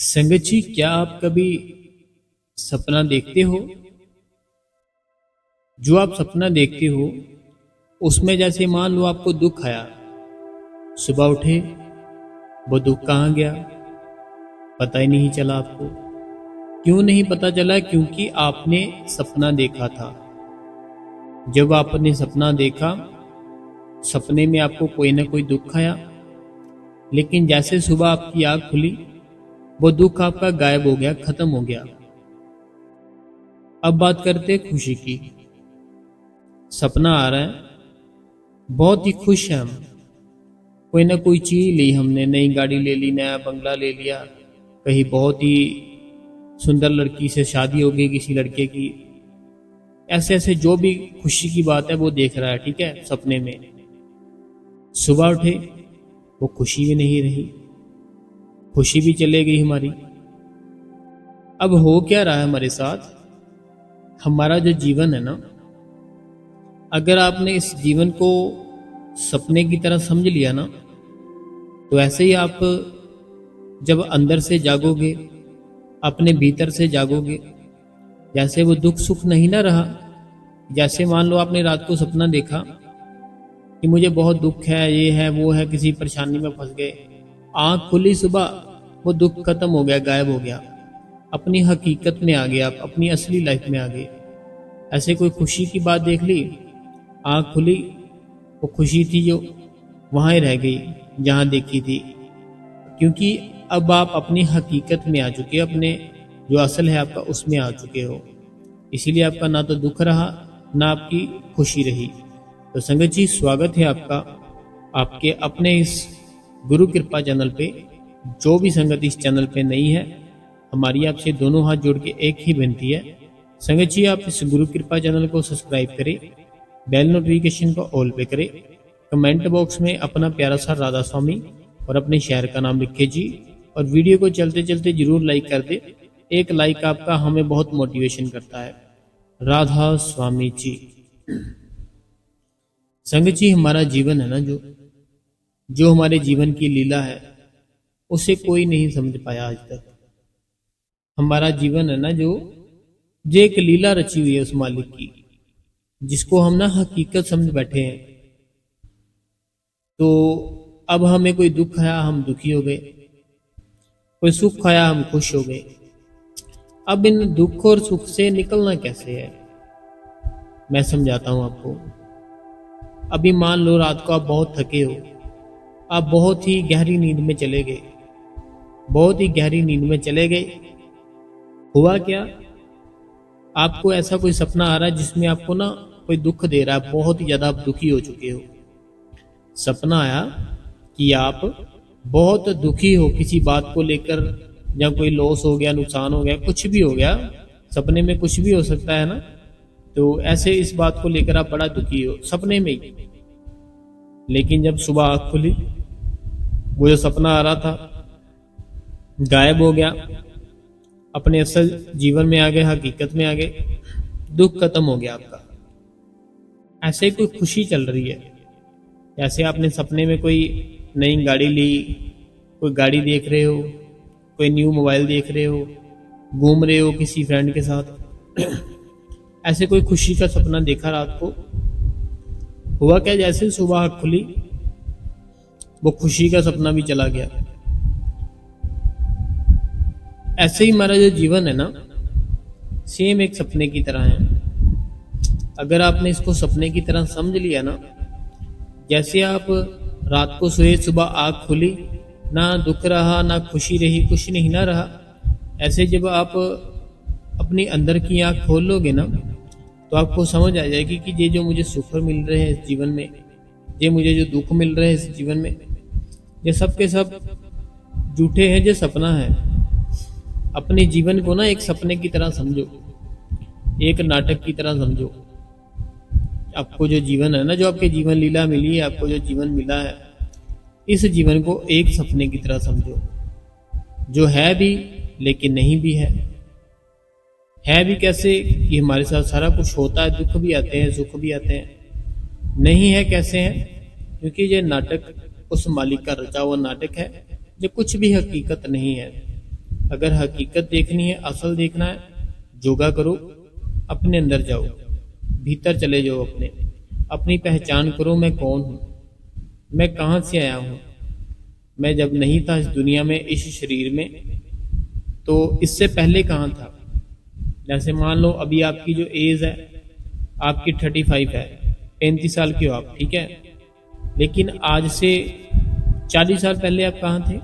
संगत जी, क्या आप कभी सपना देखते हो? जो आप सपना देखते हो उसमें जैसे मान लो आपको दुख आया, सुबह उठे, वो दुख कहाँ गया पता ही नहीं चला आपको। क्यों नहीं पता चला? क्योंकि आपने सपना देखा था। जब आपने सपना देखा, सपने में आपको कोई ना कोई दुख आया, लेकिन जैसे सुबह आपकी आंख खुली, वो दुख आपका गायब हो गया, खत्म हो गया। अब बात करते हैं खुशी की। सपना आ रहा है, बहुत ही खुश हैं हम, कोई ना कोई चीज ली हमने, नई गाड़ी ले ली, नया बंगला ले लिया, कहीं बहुत ही सुंदर लड़की से शादी हो गई किसी लड़के की। ऐसे ऐसे जो भी खुशी की बात है वो देख रहा है, ठीक है, सपने में। सुबह उठे, वो खुशी भी नहीं रही, खुशी भी चले गई हमारी। अब हो क्या रहा है हमारे साथ? हमारा जो जीवन है ना, अगर आपने इस जीवन को सपने की तरह समझ लिया ना, तो ऐसे ही आप जब अंदर से जागोगे, अपने भीतर से जागोगे, जैसे वो दुख सुख नहीं ना रहा। जैसे मान लो आपने रात को सपना देखा कि मुझे बहुत दुख है, ये है वो है, किसी परेशानी में फंस गए, आंख खुली सुबह, वो दुख खत्म हो गया, गायब हो गया, अपनी हकीकत में आ गए, आप अपनी असली लाइफ में आ गए। ऐसे कोई खुशी की बात देख ली, आंख खुली, वो खुशी थी जो वहां ही रह गई जहां देखी थी, क्योंकि अब आप अपनी हकीकत में आ चुके हो, अपने जो असल है आपका उसमें आ चुके हो। इसीलिए आपका ना तो दुख रहा, ना आपकी खुशी रही। तो संगत जी, स्वागत है आपका आपके अपने इस गुरु कृपा चैनल पे। जो भी संगत इस चैनल पे नई है, हमारी आपसे दोनों हाथ जोड़ के एक ही विनती है, संगत जी आप इस गुरु कृपा चैनल को सब्सक्राइब करें, बेल नोटिफिकेशन को ऑल पे करें, कमेंट बॉक्स में अपना प्यारा सा राधा स्वामी और अपने शहर का नाम लिखे जी, और वीडियो को चलते चलते जरूर लाइक कर दे। एक लाइक आपका हमें बहुत मोटिवेशन करता है। राधा स्वामी जी। संगत जी, हमारा जीवन है ना, जो हमारे जीवन की लीला है, उसे कोई नहीं समझ पाया आज तक। हमारा जीवन है ना, जो एक लीला रची हुई है उस मालिक की, जिसको हम ना हकीकत समझ बैठे हैं। तो अब हमें कोई दुख आया, हम दुखी हो गए, कोई सुख आया, हम खुश हो गए। अब इन दुख और सुख से निकलना कैसे है, मैं समझाता हूं आपको। अभी मान लो रात को आप बहुत थके हो, आप बहुत ही गहरी नींद में चले गए, बहुत ही गहरी नींद में चले गए। हुआ क्या? आपको ऐसा कोई सपना आ रहा है जिसमें आपको ना कोई दुख दे रहा है, बहुत ही ज्यादा आप दुखी हो चुके हो। सपना आया कि आप बहुत दुखी हो किसी बात को लेकर, या कोई लॉस हो गया, नुकसान हो गया, कुछ भी हो गया, सपने में कुछ भी हो सकता है ना। तो ऐसे इस बात को लेकर आप बड़ा दुखी हो सपने में ही। लेकिन जब सुबह आंख खुली, वो जो सपना आ रहा था गायब हो गया, अपने असल जीवन में आ गए, हकीकत में आ गए, दुख खत्म हो गया आपका। ऐसे कोई खुशी चल रही है, जैसे आपने सपने में कोई नई गाड़ी ली, कोई गाड़ी देख रहे हो, कोई न्यू मोबाइल देख रहे हो, घूम रहे हो किसी फ्रेंड के साथ। ऐसे कोई खुशी का सपना देखा रात को। हुआ क्या? जैसे सुबह आँख खुली, वो खुशी का सपना भी चला गया। ऐसे ही हमारा जो जीवन है ना, सेम एक सपने की तरह है। अगर आपने इसको सपने की तरह समझ लिया ना, जैसे आप रात को सोए, सुबह आँख खुली, ना दुख रहा, ना खुशी रही, कुछ नहीं ना रहा। ऐसे जब आप अपनी अंदर की आँख खोल लोगे ना, तो आपको समझ आ जाएगी कि ये जो मुझे सुख मिल रहे हैं इस जीवन में, ये मुझे जो दुख मिल रहे हैं इस जीवन में, ये सब के सब झूठे हैं, जो सपना है। अपने जीवन को ना एक सपने की तरह समझो, एक नाटक की तरह समझो। आपको जो जीवन है ना, जो आपके जीवन लीला मिली है, आपको जो जीवन मिला है, इस जीवन को एक सपने की तरह समझो, जो है भी लेकिन नहीं भी है। है भी कैसे कि हमारे साथ सारा कुछ होता है, दुख भी आते हैं, सुख भी आते हैं। नहीं है कैसे है? क्योंकि ये नाटक उस मालिक का रचा हुआ नाटक है, जो कुछ भी हकीकत नहीं है। अगर हकीकत देखनी है, असल देखना है, योगा करो, अपने अंदर जाओ, भीतर चले जाओ, अपनी पहचान करो। मैं कौन हूँ, मैं कहाँ से आया हूँ, मैं जब नहीं था इस दुनिया में, इस शरीर में, तो इससे पहले कहाँ था। जैसे मान लो अभी आपकी जो एज है, आपकी 35 है, 35 साल की हो आप, ठीक है, लेकिन आज से 40 साल पहले आप कहाँ थे।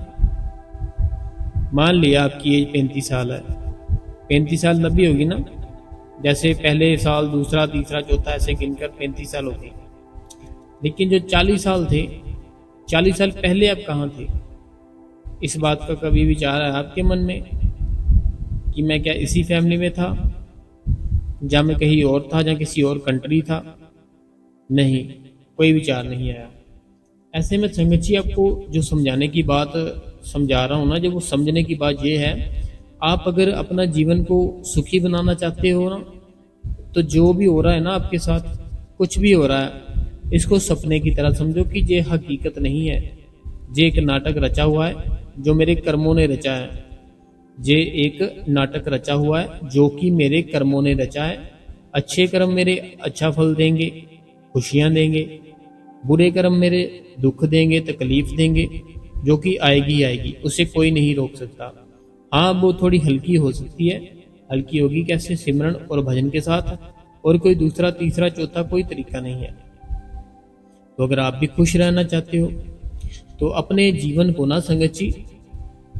मान लिया आपकी एज 35 साल है, 35 साल तब भी होगी ना, जैसे पहले साल, दूसरा, तीसरा, चौथा, ऐसे गिनकर 35 साल होते। लेकिन जो 40 साल थे, 40 साल पहले आप कहाँ थे। इस बात का कभी विचार है आपके मन में कि मैं क्या इसी फैमिली में था, या मैं कहीं और था, या किसी और कंट्री था। नहीं, कोई विचार नहीं आया। ऐसे में संगत जी आपको जो समझाने की बात समझा रहा हूँ ना, जो वो समझने की बात ये है, आप अगर अपना जीवन को सुखी बनाना चाहते हो ना, तो जो भी हो रहा है ना आपके साथ, कुछ भी हो रहा है, इसको सपने की तरह समझो कि ये हकीकत नहीं है, ये एक नाटक रचा हुआ है जो मेरे कर्मों ने रचा है। ये एक नाटक रचा हुआ है जो कि मेरे कर्मों ने रचा है। अच्छे कर्म मेरे अच्छा फल देंगे, खुशियां देंगे, बुरे कर्म मेरे दुख देंगे, तकलीफ देंगे, जो कि आएगी आएगी, उसे कोई नहीं रोक सकता। हाँ, वो थोड़ी हल्की हो सकती है। हल्की होगी कैसे? सिमरन और भजन के साथ, और कोई दूसरा, तीसरा, चौथा कोई तरीका नहीं है। तो अगर आप भी खुश रहना चाहते हो तो अपने जीवन को ना संगत जी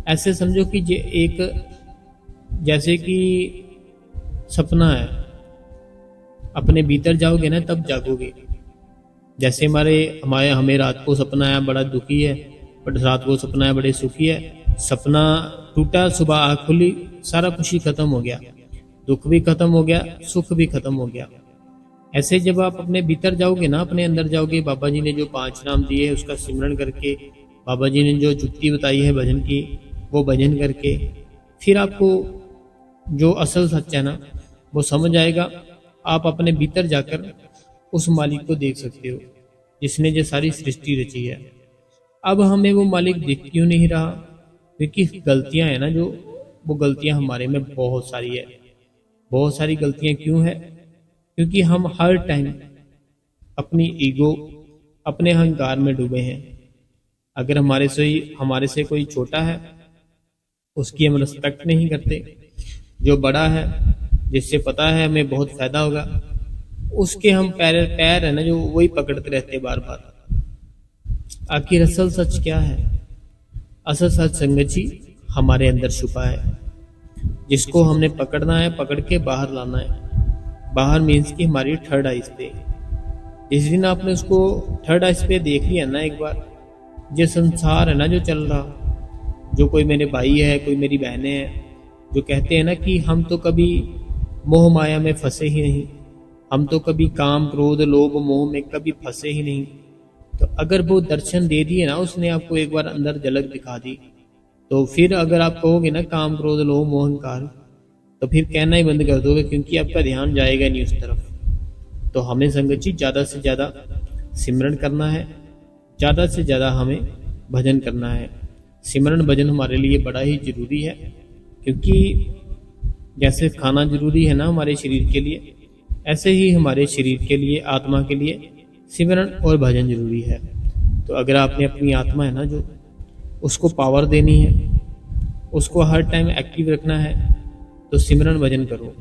ऐसे समझो कि ये एक, जैसे कि सपना है, अपने भीतर जाओगे ना तब जागोगे। जैसे हमें रात को सपना आया बड़ा दुखी है, बट रात को सपना है बड़े सुखी है। सपना टूटा, सुबह आँख खुली, सारा खुशी खत्म हो गया, दुख भी खत्म हो गया, सुख भी खत्म हो गया। ऐसे जब आप अपने भीतर जाओगे ना, अपने अंदर जाओगे, बाबा जी ने जो 5 नाम दिए है उसका सिमरन करके, बाबा जी ने जो जुक्ति बताई है भजन की, वो भजन करके, फिर आपको जो असल सच है ना वो समझ आएगा। आप अपने भीतर जाकर उस मालिक को देख सकते हो जिसने ये सारी सृष्टि रची है। अब हमें वो मालिक दिख क्यों नहीं रहा? क्योंकि गलतियां हैं ना, जो वो गलतियां हमारे में बहुत सारी है। बहुत सारी गलतियां क्यों है? क्योंकि हम हर टाइम अपनी ईगो, अपने अहंकार में डूबे हैं। अगर हमारे से कोई छोटा है उसकी हम रिस्पेक्ट नहीं करते। जो बड़ा है, जिससे पता है हमें बहुत फायदा होगा, उसके हम पैर है ना जो, वही पकड़ते रहते बार बार। आखिर असल सच क्या है? असल सच संगत जी हमारे अंदर छुपा है, जिसको हमने पकड़ना है, पकड़ के बाहर लाना है। बाहर मीन्स की हमारी थर्ड आइज पे। जिस दिन आपने उसको थर्ड आइज पे देख लिया ना एक बार, ये संसार है ना जो चल रहा, जो कोई मेरे भाई है, कोई मेरी बहनें हैं, जो कहते हैं ना कि हम तो कभी मोह माया में फंसे ही नहीं, हम तो कभी काम, क्रोध, लोभ, मोह में कभी फंसे ही नहीं। तो अगर वो दर्शन दे दिए ना उसने आपको, एक बार अंदर झलक दिखा दी, तो फिर अगर आप कहोगे ना काम, क्रोध, लोभ, मोह, अहंकार, तो फिर कहना ही बंद कर दोगे, क्योंकि आपका ध्यान जाएगा नहीं उस तरफ। तो हमें संगत जी ज़्यादा से ज़्यादा सिमरन करना है, ज़्यादा से ज़्यादा हमें भजन करना है। सिमरन भजन हमारे लिए बड़ा ही जरूरी है, क्योंकि जैसे खाना जरूरी है ना हमारे शरीर के लिए, ऐसे ही हमारे शरीर के लिए, आत्मा के लिए सिमरन और भजन जरूरी है। तो अगर आपने अपनी आत्मा है ना जो, उसको पावर देनी है, उसको हर टाइम एक्टिव रखना है, तो सिमरन भजन करो।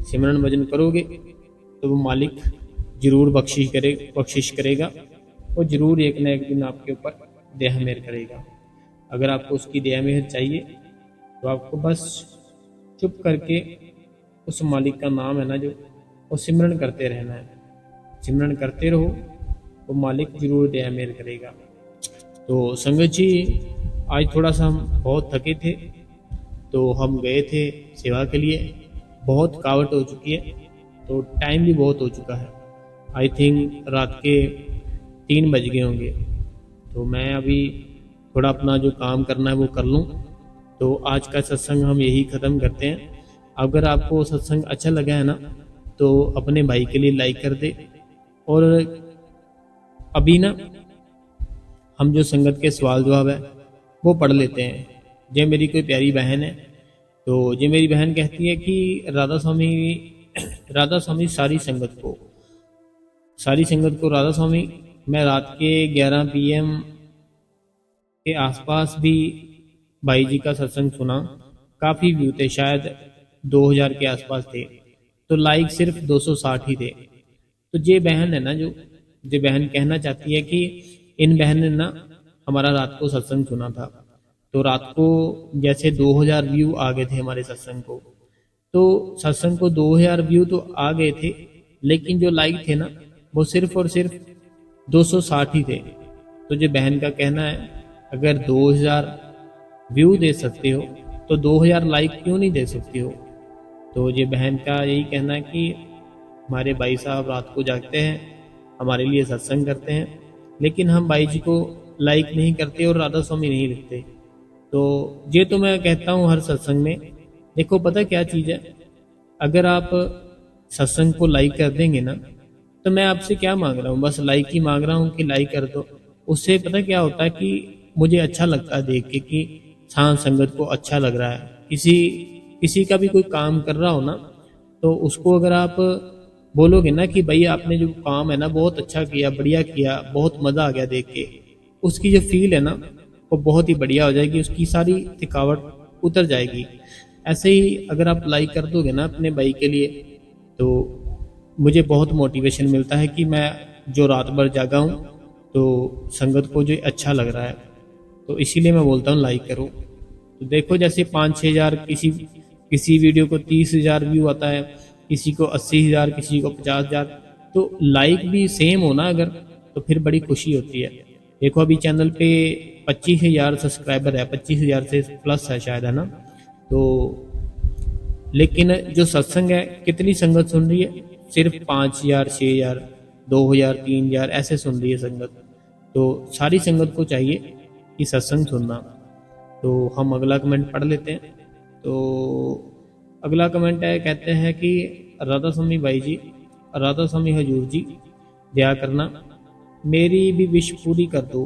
सिमरन भजन करोगे तो वो मालिक जरूर बख्शिश करेगा, और जरूर एक न एक दिन आपके ऊपर दया मेहर करेगा। अगर आपको उसकी दया मेहर चाहिए तो आपको बस चुप करके उस मालिक का नाम है ना जो, वो सिमरन करते रहना है। सिमरन करते रहो, वो मालिक जरूर दया मेहर करेगा। तो संगत जी आज थोड़ा सा हम बहुत थके थे, तो हम गए थे सेवा के लिए। बहुत थकावट हो चुकी है, तो टाइम भी बहुत हो चुका है। आई थिंक रात के 3 बज गए होंगे। तो मैं अभी थोड़ा अपना जो काम करना है वो कर लूँ। तो आज का सत्संग हम यही ख़त्म करते हैं। अगर आपको सत्संग अच्छा लगा है ना, तो अपने भाई के लिए लाइक कर दे। और अभी ना हम जो संगत के सवाल जवाब है वो पढ़ लेते हैं। ये मेरी कोई प्यारी बहन है। तो ये मेरी बहन कहती है कि राधा स्वामी सारी संगत को राधा स्वामी। मैं रात के 11 PM के आसपास भी भाई जी का सत्संग सुना। काफ़ी व्यू थे, शायद 2000 के आसपास थे, तो लाइक सिर्फ 260 ही थे। तो ये बहन है ना, जो ये बहन कहना चाहती है कि इन बहन ने ना हमारा रात को सत्संग सुना था। तो रात को जैसे 2000 व्यू आ गए थे हमारे सत्संग को। तो सत्संग को 2000 व्यू तो आ गए थे, लेकिन जो लाइक थे ना वो सिर्फ और सिर्फ 260 ही थे। तो जो बहन का कहना है, अगर 2000 व्यू दे सकते हो तो 2000 लाइक क्यों नहीं दे सकते हो। तो ये बहन का यही कहना है कि हमारे भाई साहब रात को जागते हैं, हमारे लिए सत्संग करते हैं, लेकिन हम भाई जी को लाइक नहीं करते और राधा स्वामी नहीं लिखते। तो ये तो मैं कहता हूँ हर सत्संग में। देखो पता क्या चीज़ है, अगर आप सत्संग को लाइक कर देंगे ना, तो मैं आपसे क्या मांग रहा हूँ, बस लाइक ही मांग रहा हूँ कि लाइक कर दो। उससे पता क्या होता है कि मुझे अच्छा लगता है देख के कि हाँ संगत को अच्छा लग रहा है। किसी का भी कोई काम कर रहा हो ना, तो उसको अगर आप बोलोगे ना कि भाई आपने जो काम है ना बहुत अच्छा किया, बढ़िया किया, बहुत मज़ा आ गया देख के, उसकी जो फील है ना वो बहुत ही बढ़िया हो जाएगी, उसकी सारी थकावट उतर जाएगी। ऐसे ही अगर आप लाइक कर दोगे ना अपने भाई के लिए, तो मुझे बहुत मोटिवेशन मिलता है कि मैं जो रात भर जागा हूँ तो संगत को जो अच्छा लग रहा है, तो इसीलिए मैं बोलता हूँ लाइक करो। तो देखो जैसे 5-6 हज़ार, किसी वीडियो को 30,000 व्यू आता है, किसी को 80,000, किसी को 50,000। तो लाइक भी सेम हो ना अगर, तो फिर बड़ी खुशी होती है। देखो अभी चैनल पे 25,000 सब्सक्राइबर है, 25,000 से प्लस है शायद, है ना। तो लेकिन जो सत्संग है कितनी संगत सुन रही है, सिर्फ 5,000, 6,000, 2,000, 3,000 ऐसे सुन रही है संगत। तो सारी संगत को चाहिए कि सत्संग सुनना। तो हम अगला कमेंट पढ़ लेते हैं। तो अगला कमेंट है, कहते हैं कि राधा स्वामी भाई जी, राधा स्वामी हजूर जी, दया करना मेरी भी विश पूरी कर दो।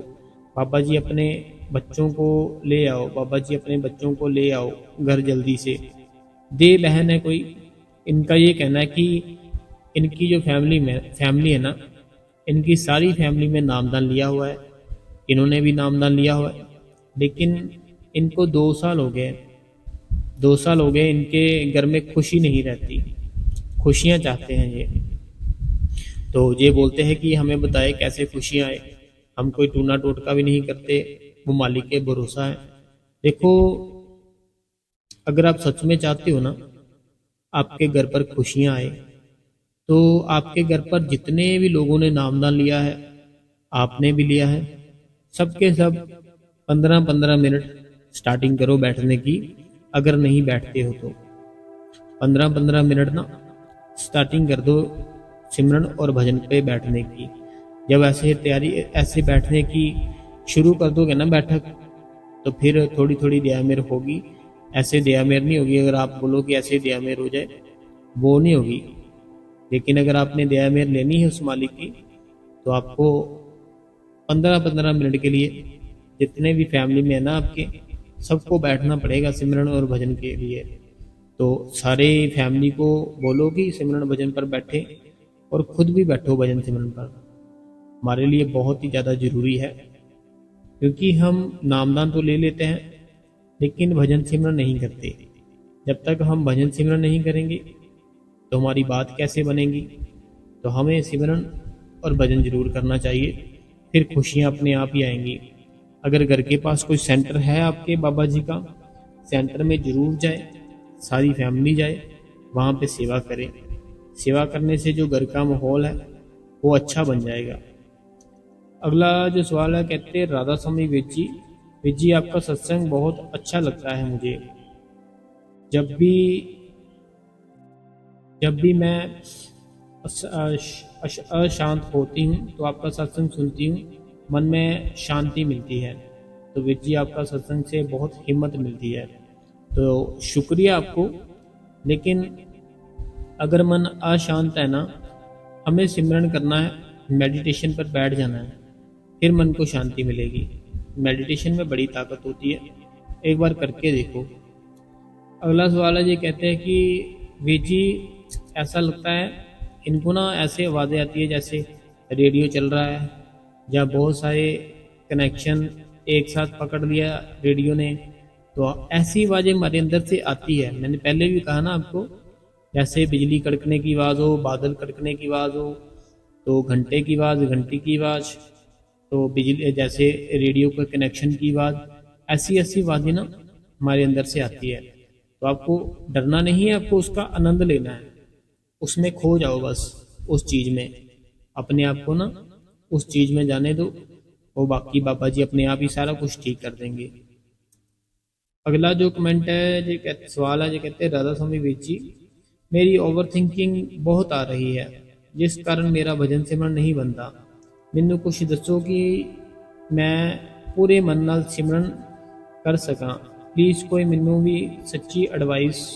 बाबा जी अपने बच्चों को ले आओ, बाबा जी अपने बच्चों को ले आओ घर जल्दी से। दे बहन है कोई, इनका ये कहना है कि इनकी जो फैमिली है ना, इनकी सारी फैमिली में नामदान लिया हुआ है, इन्होंने भी नामदान लिया हुआ है, लेकिन इनको 2 साल हो गए, 2 साल हो गए इनके घर में खुशी नहीं रहती, खुशियाँ चाहते हैं ये। तो ये बोलते हैं कि हमें बताए कैसे खुशियाँ आए, हम कोई टूना टोटका भी नहीं करते, वो मालिक के भरोसा है। देखो अगर आप सच में चाहते हो ना आपके घर पर खुशियाँ आए, तो आपके घर पर जितने भी लोगों ने नामदान लिया है, आपने भी लिया है, सबके सब 15-15 मिनट स्टार्टिंग करो बैठने की। अगर नहीं बैठते हो तो 15-15 मिनट ना स्टार्टिंग कर दो सिमरन और भजन पे बैठने की। जब ऐसे बैठने की शुरू कर दोगे ना बैठक, तो फिर थोड़ी थोड़ी दयामेर होगी। ऐसे दयामेर नहीं होगी, अगर आप बोलो कि ऐसे दयामेर हो जाए, वो नहीं होगी। लेकिन अगर आपने दयामेर लेनी है उस मालिक की, तो आपको 15-15 मिनट के लिए जितने भी फैमिली में है ना आपके, सबको बैठना पड़ेगा सिमरन और भजन के लिए। तो सारे फैमिली को बोलो कि सिमरन भजन पर बैठे, और खुद भी बैठो भजन सिमरन पर। हमारे लिए बहुत ही ज़्यादा ज़रूरी है, क्योंकि हम नामदान तो ले लेते हैं लेकिन भजन सिमरन नहीं करते। जब तक हम भजन सिमरन नहीं करेंगे तो हमारी बात कैसे बनेगी। तो हमें सिमरन और भजन जरूर करना चाहिए, फिर खुशियाँ अपने आप ही आएंगी। अगर घर के पास कोई सेंटर है आपके बाबा जी का, सेंटर में जरूर जाए, सारी फैमिली जाए, वहाँ पे सेवा करें। सेवा करने से जो घर का माहौल है वो अच्छा बन जाएगा। अगला जो सवाल है, कहते हैं राधा स्वामी विज जी आपका सत्संग बहुत अच्छा लगता है मुझे। जब भी मैं अशांत होती हूँ तो आपका सत्संग सुनती हूँ, मन में शांति मिलती है। तो विज जी आपका सत्संग से बहुत हिम्मत मिलती है, तो शुक्रिया आपको। लेकिन अगर मन अशांत है ना, हमें सिमरन करना है, मेडिटेशन पर बैठ जाना है, फिर मन को शांति मिलेगी। मेडिटेशन में बड़ी ताकत होती है। एक बार करके देखो। अगला सवाल है, ये कहते हैं कि वीर जी ऐसा लगता है इनको ना ऐसे आवाज़ें आती है जैसे रेडियो चल रहा है या बहुत सारे कनेक्शन एक साथ पकड़ लिया रेडियो ने, तो ऐसी आवाज़ें हमारे अंदर से आती है। मैंने पहले भी कहा ना आपको, जैसे बिजली कड़कने की आवाज़ हो, बादल कड़कने की आवाज़ हो, तो घंटे की आवाज़, घंटी की आवाज़, तो बिजली जैसे रेडियो के कनेक्शन की आवाज़, ऐसी ऐसी आवाज़ें ना हमारे अंदर से आती है। तो आपको डरना नहीं है, आपको उसका आनंद लेना है, उसमें खो जाओ बस, उस चीज़ में अपने आप को ना उस चीज़ में जाने दो, वो बाकी बाबा जी अपने आप ही सारा कुछ ठीक कर देंगे। अगला जो कमेंट है, ये कहते सवाल है, ये कहते हैं राधा स्वामी वीर जी मेरी ओवर थिंकिंग बहुत आ रही है जिस कारण मेरा भजन सिमरन नहीं बनता। मैनू कुछ दसो कि मैं पूरे मन नाल सिमरन कर सकां। प्लीज़ कोई मैनू भी सच्ची एडवाइस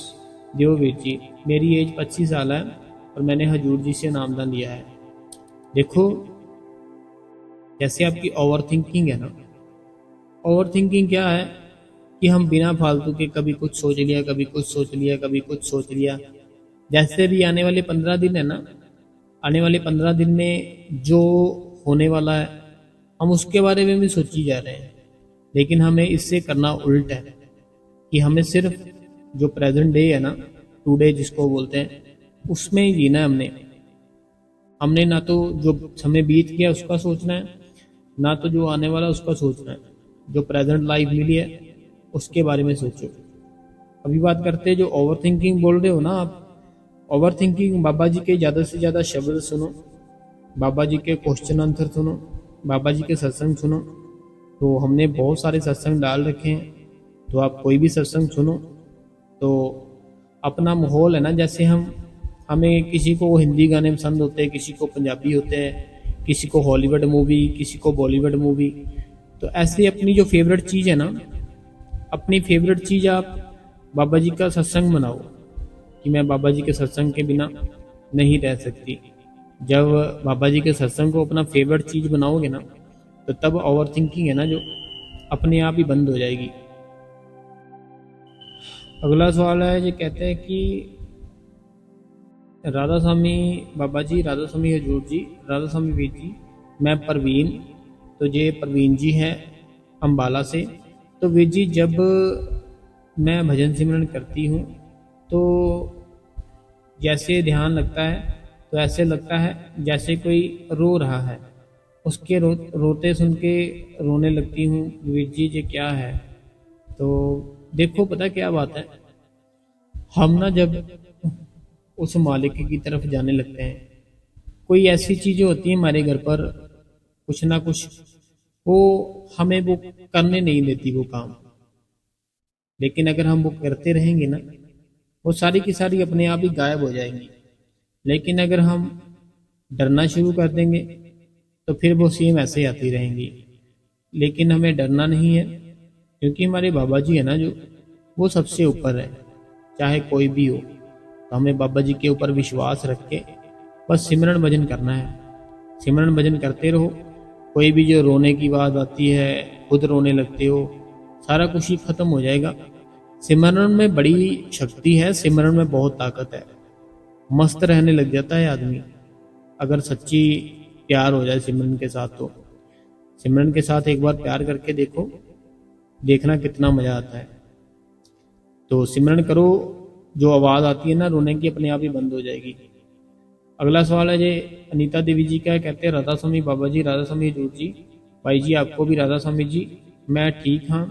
दियो वीर जी। मेरी एज 25 साल है और मैंने हजूर जी से नामदान लिया है। देखो, जैसे आपकी ओवर थिंकिंग है ना, ओवर थिंकिंग क्या है कि हम बिना फालतू के कभी कुछ सोच लिया, कभी कुछ सोच लिया, कभी कुछ सोच लिया। जैसे भी आने वाले 15 दिन है ना, आने वाले 15 दिन में जो होने वाला है हम उसके बारे में भी सोची जा रहे हैं, लेकिन हमें इससे करना उल्ट है कि हमें सिर्फ जो प्रेजेंट डे है ना, टुडे जिसको बोलते हैं, उसमें ही जीना है। हमने ना तो जो समय बीत गया उसका सोचना है, ना तो जो आने वाला उसका सोचना है। जो प्रेजेंट लाइफ मिली है उसके बारे में सोचो। अभी बात करते हैं जो ओवर थिंकिंग बोल रहे हो ना आप, ओवर थिंकिंग बाबा जी के ज़्यादा से ज़्यादा शब्द सुनो, बाबा जी के क्वेश्चन आंसर सुनो, बाबा जी के सत्संग सुनो। तो हमने बहुत सारे सत्संग डाल रखे हैं, तो आप कोई भी सत्संग सुनो। तो अपना माहौल है ना, जैसे हमें किसी को हिंदी गाने पसंद होते हैं, किसी को पंजाबी होते हैं, किसी को हॉलीवुड मूवी, किसी को बॉलीवुड मूवी। तो ऐसे अपनी जो फेवरेट चीज़ है ना, अपनी फेवरेट चीज़ आप बाबा जी का सत्संग बनाओ कि मैं बाबा जी के सत्संग के बिना नहीं रह सकती। जब बाबा जी के सत्संग को अपना फेवरेट चीज़ बनाओगे ना, तो तब ओवर थिंकिंग है ना जो अपने आप ही बंद हो जाएगी। अगला सवाल है, ये कहते हैं कि राधा स्वामी बाबा जी, राधा स्वामी हजूर जी, राधा स्वामी वीर जी, मैं परवीन, तो ये परवीन जी हैं अम्बाला से। तो वीर जी जब मैं भजन सिमरन करती हूँ तो जैसे ध्यान लगता है तो ऐसे लगता है जैसे कोई रो रहा है, उसके रोते सुन के रोने लगती हूँ। वीर जी ये क्या है? तो देखो, पता क्या बात है, हम ना जब उस मालिक की तरफ जाने लगते हैं, कोई ऐसी चीज़ें होती हैं हमारे घर पर, कुछ ना कुछ वो हमें वो करने नहीं देती वो काम। लेकिन अगर हम वो करते रहेंगे ना, वो सारी की सारी अपने आप ही गायब हो जाएंगी। लेकिन अगर हम डरना शुरू कर देंगे तो फिर वो सेम ऐसे आती रहेंगी। लेकिन हमें डरना नहीं है, क्योंकि हमारे बाबा जी है ना जो, वो सबसे ऊपर है, चाहे कोई भी हो। तो हमें बाबा जी के ऊपर विश्वास रख के बस सिमरन भजन करना है। सिमरन भजन करते रहो। कोई भी जो रोने की बात आती है, खुद रोने लगते हो, सारा कुछ ही खत्म हो जाएगा। सिमरन में बड़ी शक्ति है, सिमरन में बहुत ताकत है। मस्त रहने लग जाता है आदमी अगर सच्ची प्यार हो जाए सिमरन के साथ। तो सिमरन के साथ एक बार प्यार करके देखो, देखना कितना मजा आता है। तो सिमरन करो, जो आवाज़ आती है ना रोने की, अपने आप ही बंद हो जाएगी। अगला सवाल है ये अनीता देवी जी का, कहते हैं राधा स्वामी बाबा जी, राधा स्वामी हजूर जी, भाई जी आपको भी राधा स्वामी जी। मैं ठीक हाँ,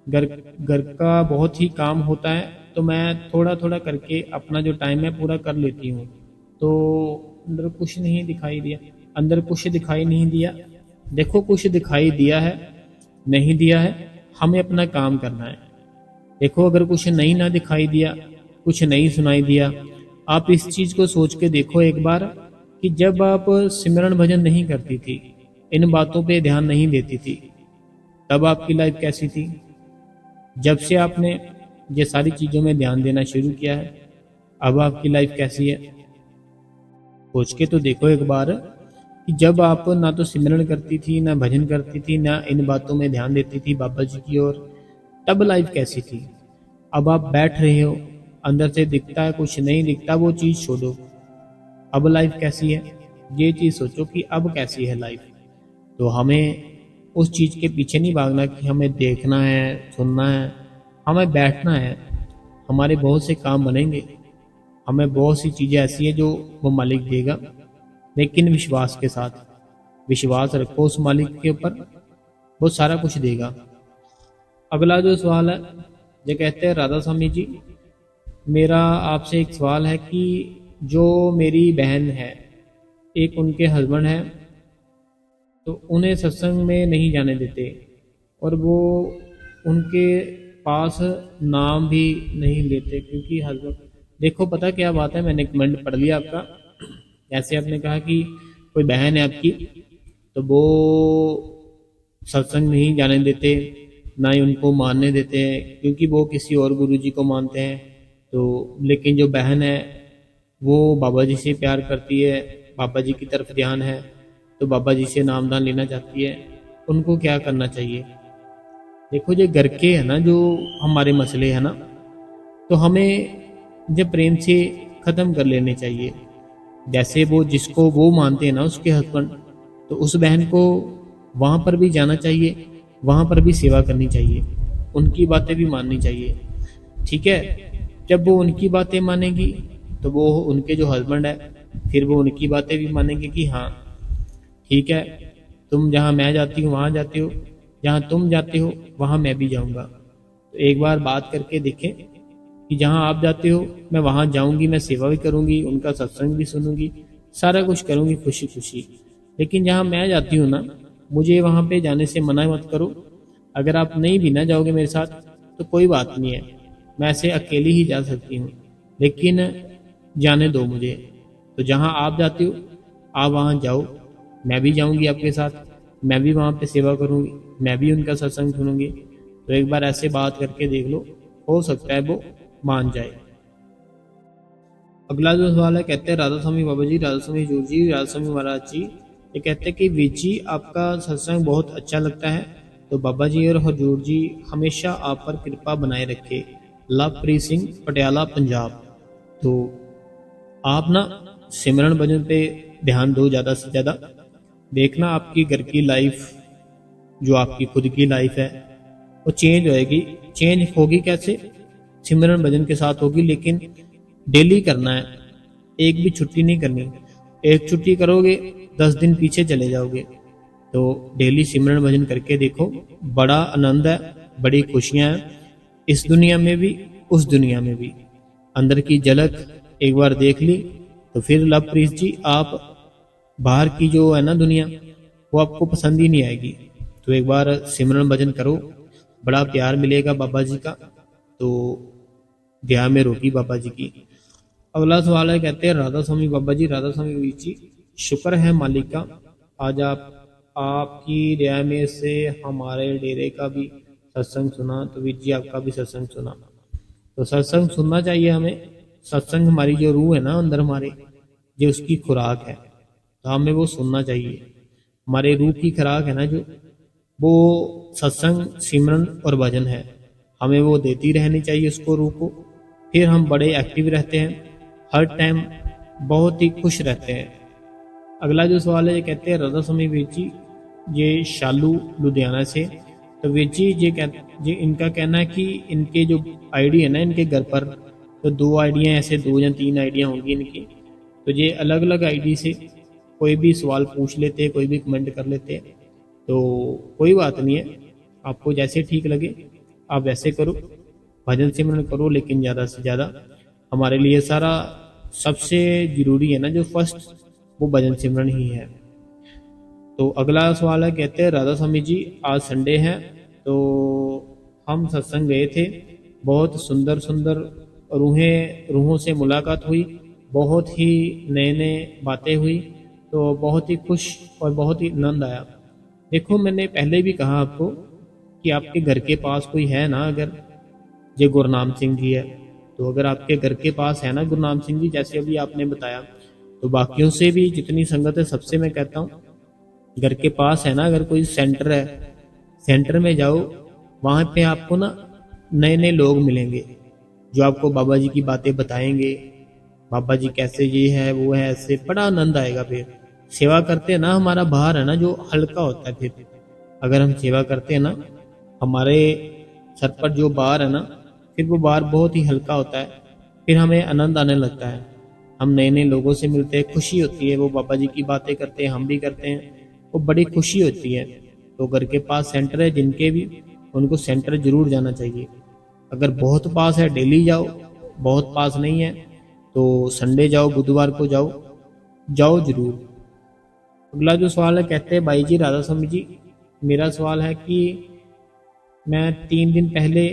घर घर का बहुत ही काम होता है, तो मैं थोड़ा थोड़ा करके अपना जो टाइम है पूरा कर लेती हूँ। तो अंदर कुछ नहीं दिखाई दिया, अंदर कुछ दिखाई नहीं दिया। देखो, कुछ दिखाई दिया है नहीं दिया है, हमें अपना काम करना है। देखो, अगर कुछ नहीं ना दिखाई दिया, कुछ नहीं सुनाई दिया, आप इस चीज को सोच के देखो एक बार कि जब आप सिमरन भजन नहीं करती थी, इन बातों पे ध्यान नहीं देती थी, तब आपकी लाइफ कैसी थी? जब से आपने ये सारी चीजों में ध्यान देना शुरू किया है, अब आपकी लाइफ कैसी है? सोच के तो देखो एक बार कि जब आप ना तो सिमरन करती थी, ना भजन करती थी, ना इन बातों में ध्यान देती थी बाबा जी की ओर, तब लाइफ कैसी थी। अब आप बैठ रहे हो, अंदर से दिखता है कुछ नहीं दिखता, वो चीज़ छोड़ो, अब लाइफ कैसी है ये चीज़ सोचो कि अब कैसी है लाइफ। तो हमें उस चीज़ के पीछे नहीं भागना कि हमें देखना है सुनना है, हमें बैठना है। हमारे बहुत से काम बनेंगे, हमें बहुत सी चीज़ें ऐसी है जो वो मालिक देगा, लेकिन विश्वास के साथ। विश्वास रखो उस मालिक के ऊपर, वो सारा कुछ देगा। अगला जो सवाल है, ये कहते हैं राधा स्वामी जी, मेरा आपसे एक सवाल है कि जो मेरी बहन है, एक उनके हस्बैंड है, तो उन्हें सत्संग में नहीं जाने देते, और वो उनके पास नाम भी नहीं लेते क्योंकि हस्बैंड। देखो पता क्या बात है, मैंने कमेंट पढ़ लिया आपका। जैसे आपने कहा कि कोई बहन है आपकी, तो वो सत्संग नहीं जाने देते, ना ही उनको मानने देते हैं क्योंकि वो किसी और गुरु जी को मानते हैं। तो लेकिन जो बहन है वो बाबा जी से प्यार करती है, बाबा जी की तरफ ध्यान है, तो बाबा जी से नामदान लेना चाहती है। उनको क्या करना चाहिए? देखो जो घर के है ना, जो हमारे मसले है ना, तो हमें जब प्रेम से ख़त्म कर लेने चाहिए। जैसे वो जिसको वो मानते हैं ना उसके हस्बैंड, तो उस बहन को वहाँ पर भी जाना चाहिए, वहाँ पर भी सेवा करनी चाहिए, उनकी बातें भी माननी चाहिए। ठीक है, जब वो उनकी बातें मानेगी तो वो उनके जो हस्बैंड है फिर वो उनकी बातें भी मानेंगे कि हाँ ठीक है, तुम जहाँ मैं जाती हूँ वहाँ जाते हो, जहाँ तुम जाते हो वहाँ मैं भी जाऊँगा। तो एक बार बात करके देखें कि जहाँ आप जाते हो मैं वहाँ जाऊँगी, मैं सेवा भी करूँगी, उनका सत्संग भी सुनूंगी, सारा कुछ करूँगी खुशी खुशी। लेकिन जहाँ मैं जाती हूँ ना, मुझे वहाँ पे जाने से मना मत करो। अगर आप नहीं भी ना जाओगे मेरे साथ तो कोई बात नहीं है, मैं ऐसे अकेली ही जा सकती हूँ, लेकिन जाने दो मुझे। तो जहाँ आप जाते हो आप वहाँ जाओ, मैं भी जाऊँगी आपके साथ, मैं भी वहाँ पे सेवा करूँगी, मैं भी उनका सत्संग सुनूंगी। तो एक बार ऐसे बात करके देख लो, हो सकता है वो मान जाए। अगला जो सवाल है, कहते हैं राधा स्वामी बाबा जी, राधा स्वामी हजूर जी, राधा स्वामी महाराज जी, ये कहते हैं कि वीर जी आपका सत्संग बहुत अच्छा लगता है, तो बाबा जी और हजूर जी हमेशा आप पर कृपा बनाए रखे। लवप्रीत सिंह, पटियाला, पंजाब। तो आप ना सिमरन भजन पे ध्यान दो ज़्यादा से ज़्यादा। देखना आपकी घर की लाइफ, जो आपकी खुद की लाइफ है, वो चेंज होएगी। चेंज होगी कैसे? सिमरन भजन के साथ होगी, लेकिन डेली करना है, एक भी छुट्टी नहीं करनी। एक छुट्टी करोगे 10 दिन पीछे चले जाओगे। तो डेली सिमरन भजन करके देखो, बड़ा आनंद है, बड़ी खुशियां हैं, इस दुनिया में भी उस दुनिया में भी। अंदर की झलक एक बार देख ली तो फिर लवप्रीत जी आप बाहर की जो है ना दुनिया, वो आपको पसंद ही नहीं आएगी। तो एक बार सिमरन भजन करो, बड़ा प्यार मिलेगा बाबा जी का। तो ध्यान में रोकी बाबा जी की। अगला सवाल है, कहते हैं राधा स्वामी बाबा जी, राधा स्वामी वीर जी, शुक्र है मालिक का, आज आपकी दया में से हमारे डेरे का भी सत्संग सुना, तो वीर जी आपका भी सत्संग सुना। तो सत्संग सुनना चाहिए हमें। सत्संग हमारी जो रूह है ना अंदर हमारे, जो उसकी खुराक है, तो हमें वो सुनना चाहिए। हमारे रूह की खुराक है ना जो, वो सत्संग, सिमरन और भजन है। हमें वो देती रहनी चाहिए उसको, रूह को। फिर हम बड़े एक्टिव रहते हैं, हर टाइम बहुत ही खुश रहते हैं। अगला जो सवाल है, ये कहते हैं राधा स्वामी वीर जी, ये शालू लुधियाना से। तो वीर जी ये इनका कहना है कि इनके जो आईडी है ना इनके घर पर, तो 2 आईडियाँ ऐसे, 2 या 3 आईडियाँ होंगी इनकी। तो ये अलग अलग आईडी से कोई भी सवाल पूछ लेते हैं, कोई भी कमेंट कर लेते हैं। तो कोई बात नहीं है, आपको जैसे ठीक लगे आप वैसे करो, भजन सिमरन करो, लेकिन ज़्यादा से ज़्यादा हमारे लिए सारा सबसे ज़रूरी है ना जो फर्स्ट, वो भजन सिमरन ही है। तो अगला सवाल है, कहते हैं राधा स्वामी जी आज संडे है, तो हम सत्संग गए थे, बहुत सुंदर सुंदर रूहों से मुलाकात हुई, बहुत ही नए नए बातें हुई, तो बहुत ही खुश और बहुत ही आनंद आया। देखो मैंने पहले भी कहा आपको कि आपके घर के पास कोई है ना, अगर ये गुरनाम सिंह जी है, तो अगर आपके घर के पास है ना गुरनाम सिंह जी, जैसे अभी आपने बताया, तो बाकियों से भी जितनी संगत है सबसे मैं कहता हूँ, घर के पास है ना अगर कोई सेंटर है, सेंटर में जाओ, वहाँ पे आपको ना नए नए लोग मिलेंगे जो आपको बाबा जी की बातें बताएंगे, बाबा जी कैसे ये है वो है, ऐसे बड़ा आनंद आएगा। फिर सेवा करते हैं ना, हमारा भार है ना जो हल्का होता है। फिर अगर हम सेवा करते हैं ना, हमारे सर पर जो भार है ना, फिर वो भार बहुत ही हल्का होता है। फिर हमें आनंद आने लगता है, हम नए नए लोगों से मिलते हैं, खुशी होती है। वो बाबा जी की बातें करते हैं, हम भी करते हैं, वो बड़ी खुशी होती है। तो घर के पास सेंटर है जिनके भी, उनको सेंटर जरूर जाना चाहिए। अगर बहुत पास है डेली जाओ, बहुत पास नहीं है तो संडे जाओ, बुधवार को जाओ, जाओ जरूर। अगला जो सवाल है, कहते हैं भाई जी राधा स्वामी जी, मेरा सवाल है कि मैं 3 दिन पहले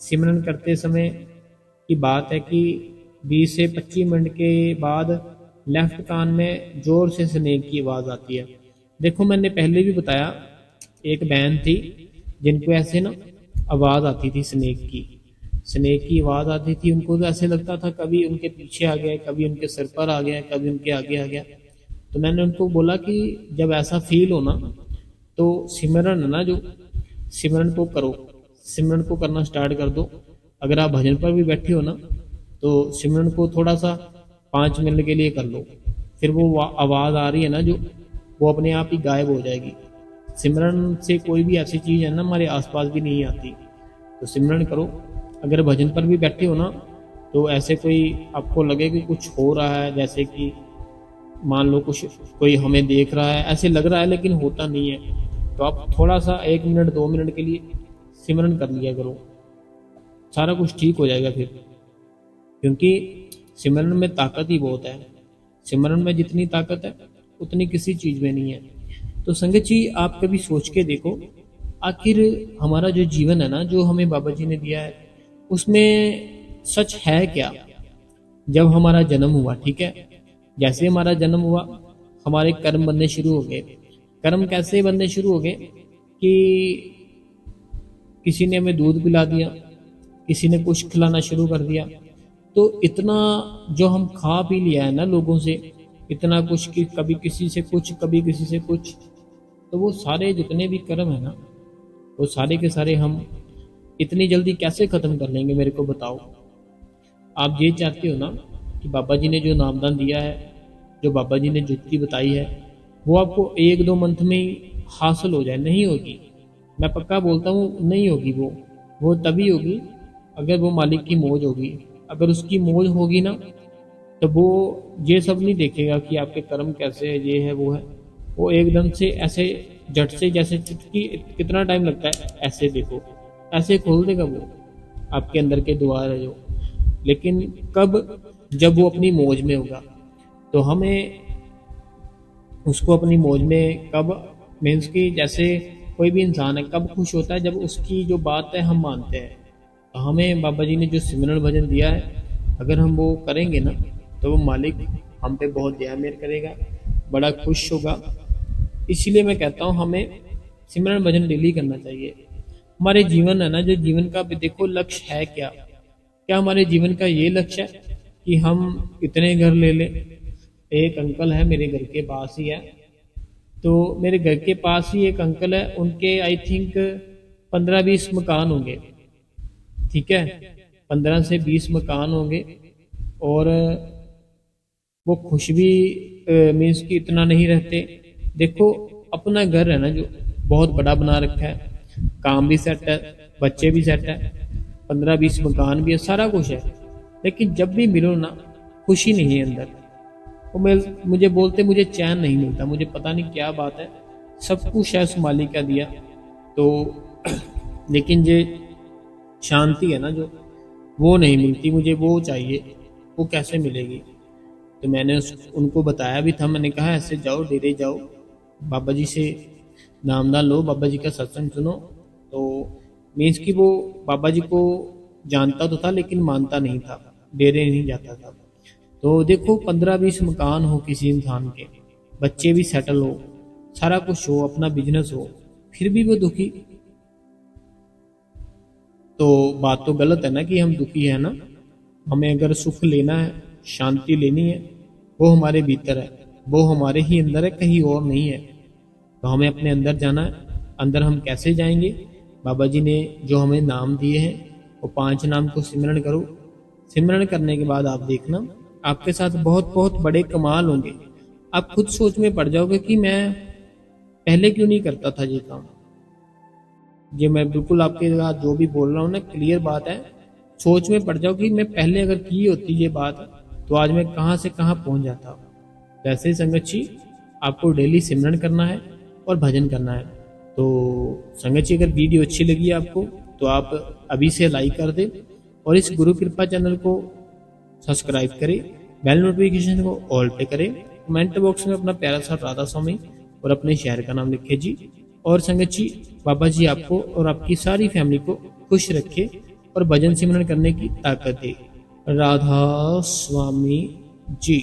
सिमरन करते समय की बात है कि 20 से 25 मिनट के बाद लेफ्ट कान में जोर से स्नेक की आवाज़ आती है। देखो मैंने पहले भी बताया, एक बहन थी जिनको ऐसे ना आवाज़ आती थी स्नेक की आवाज़ आती थी। उनको तो ऐसे लगता था कभी उनके पीछे आ गया, कभी उनके सर पर आ गया, कभी उनके आगे आ गया। तो मैंने उनको बोला कि जब ऐसा फील हो ना, तो सिमरन है ना जो, सिमरन को करो, सिमरन को करना स्टार्ट कर दो। अगर आप भजन पर भी बैठे हो ना, तो सिमरन को थोड़ा सा 5 मिनट के लिए कर लो। फिर वो आवाज़ आ रही है ना जो, वो अपने आप ही गायब हो जाएगी। सिमरन से कोई भी ऐसी चीज़ है ना हमारे आसपास भी नहीं आती। तो सिमरन करो। अगर भजन पर भी बैठे हो ना, तो ऐसे कोई आपको लगे कि कुछ हो रहा है, जैसे कि मान लो कुछ कोई हमें देख रहा है, ऐसे लग रहा है लेकिन होता नहीं है, तो आप थोड़ा सा 1 मिनट 2 मिनट के लिए सिमरन कर लिया करो, सारा कुछ ठीक हो जाएगा फिर। क्योंकि सिमरन में ताकत ही बहुत है। सिमरन में जितनी ताकत है उतनी किसी चीज़ में नहीं है। तो संगत जी, आप कभी सोच के देखो, आखिर हमारा जो जीवन है ना, जो हमें बाबा जी ने दिया है, उसमें सच है क्या। जब हमारा जन्म हुआ, ठीक है, जैसे हमारा जन्म हुआ, हमारे कर्म बनने शुरू हो गए। कर्म कैसे बनने शुरू हो गए कि किसी ने हमें दूध पिला दिया, किसी ने कुछ खिलाना शुरू कर दिया। तो इतना जो हम खा पी लिया है ना लोगों से, इतना कुछ कि कभी किसी से कुछ, कभी किसी से कुछ, तो वो सारे जितने भी कर्म है ना, वो सारे के सारे हम इतनी जल्दी कैसे ख़त्म कर लेंगे, मेरे को बताओ। आप ये चाहते हो ना कि बाबा जी ने जो नामदान दिया है, जो बाबा जी ने जुक्ति बताई है, वो आपको 1-2 मंथ में ही हासिल हो जाए। नहीं होगी, मैं पक्का बोलता हूँ नहीं होगी। वो तभी होगी अगर वो मालिक की मौज होगी। अगर उसकी मौज होगी ना, तो वो ये सब नहीं देखेगा कि आपके कर्म कैसे है, ये है वो है। वो एकदम से ऐसे झट से, जैसे चुटकी, कितना टाइम लगता है, ऐसे देखो, ऐसे खोल देगा वो आपके अंदर के द्वार है जो। लेकिन कब, जब वो अपनी मौज में होगा। तो हमें उसको अपनी मौज में कब, मीन्स कि जैसे कोई भी इंसान है कब खुश होता है, जब उसकी जो बात है हम मानते हैं। तो हमें बाबा जी ने जो सिमरन भजन दिया है, अगर हम वो करेंगे ना, तो वो मालिक हम पे बहुत दया मेहर करेगा, बड़ा खुश होगा। इसलिए मैं कहता हूँ हमें सिमरन भजन डेली करना चाहिए। हमारे जीवन है ना, जो जीवन का भी देखो लक्ष्य है क्या। क्या हमारे जीवन का ये लक्ष्य है कि हम इतने घर ले लें। एक अंकल है मेरे घर के पास ही है, तो मेरे घर के पास ही एक अंकल है, उनके आई थिंक 15-20 मकान होंगे, ठीक है, 15 से 20 मकान होंगे। और वो खुश भी मीन्स कि इतना नहीं रहते। देखो अपना घर है ना जो, बहुत बड़ा बना रखा है, काम भी सेट है, बच्चे भी सेट है, 15-20 मकान भी है, सारा कुछ है। लेकिन जब भी मिलो ना, खुशी नहीं है अंदर। वो मुझे बोलते मुझे चैन नहीं मिलता, मुझे पता नहीं क्या बात है, सब कुछ है उस मालिक का दिया तो लेकिन ये शांति है ना जो, वो नहीं मिलती मुझे, वो चाहिए। वो कैसे मिलेगी। तो मैंने उनको बताया भी था, मैंने कहा ऐसे जाओ, डेरे जाओ, बाबा जी से नामदान लो, बाबा जी का सत्संग सुनो। तो मीन्स कि वो बाबा जी को जानता तो था लेकिन मानता नहीं था, डेरे नहीं जाता था। तो देखो 15-20 मकान हो किसी इंसान के, बच्चे भी सेटल हो, सारा कुछ हो, अपना बिजनेस हो, फिर भी वो दुखी, तो बात तो गलत है ना कि हम दुखी है ना। हमें अगर सुख लेना है, शांति लेनी है, वो हमारे भीतर है, वो हमारे ही अंदर है, कहीं और नहीं है। तो हमें अपने अंदर जाना है। अंदर हम कैसे जाएंगे, बाबा जी ने जो हमें नाम दिए हैं, वो 5 नाम को सिमरन करो। सिमरन करने के बाद आप देखना आपके साथ बहुत बहुत बड़े कमाल होंगे। आप खुद सोच में पड़ जाओगे कि मैं पहले क्यों नहीं करता था ये काम। ये मैं बिल्कुल आपके साथ जो भी बोल रहा हूँ ना क्लियर बात है। सोच में पड़ जाओ कि मैं पहले अगर की होती ये बात तो आज मैं कहाँ से कहाँ पहुंच जाता। वैसे ही संगत जी आपको डेली सिमरन करना है और भजन करना है। तो संगत जी अगर वीडियो अच्छी लगी आपको तो आप अभी से लाइक कर दें और इस गुरु कृपा चैनल को सब्सक्राइब करें, बेल नोटिफिकेशन को ऑल पे करें। कमेंट बॉक्स में अपना प्यारा सा राधा स्वामी और अपने शहर का नाम लिखे जी। और संगत जी बाबा जी आपको और आपकी सारी फैमिली को खुश रखे और भजन सिमरन करने की ताकत दे। राधा स्वामी जी।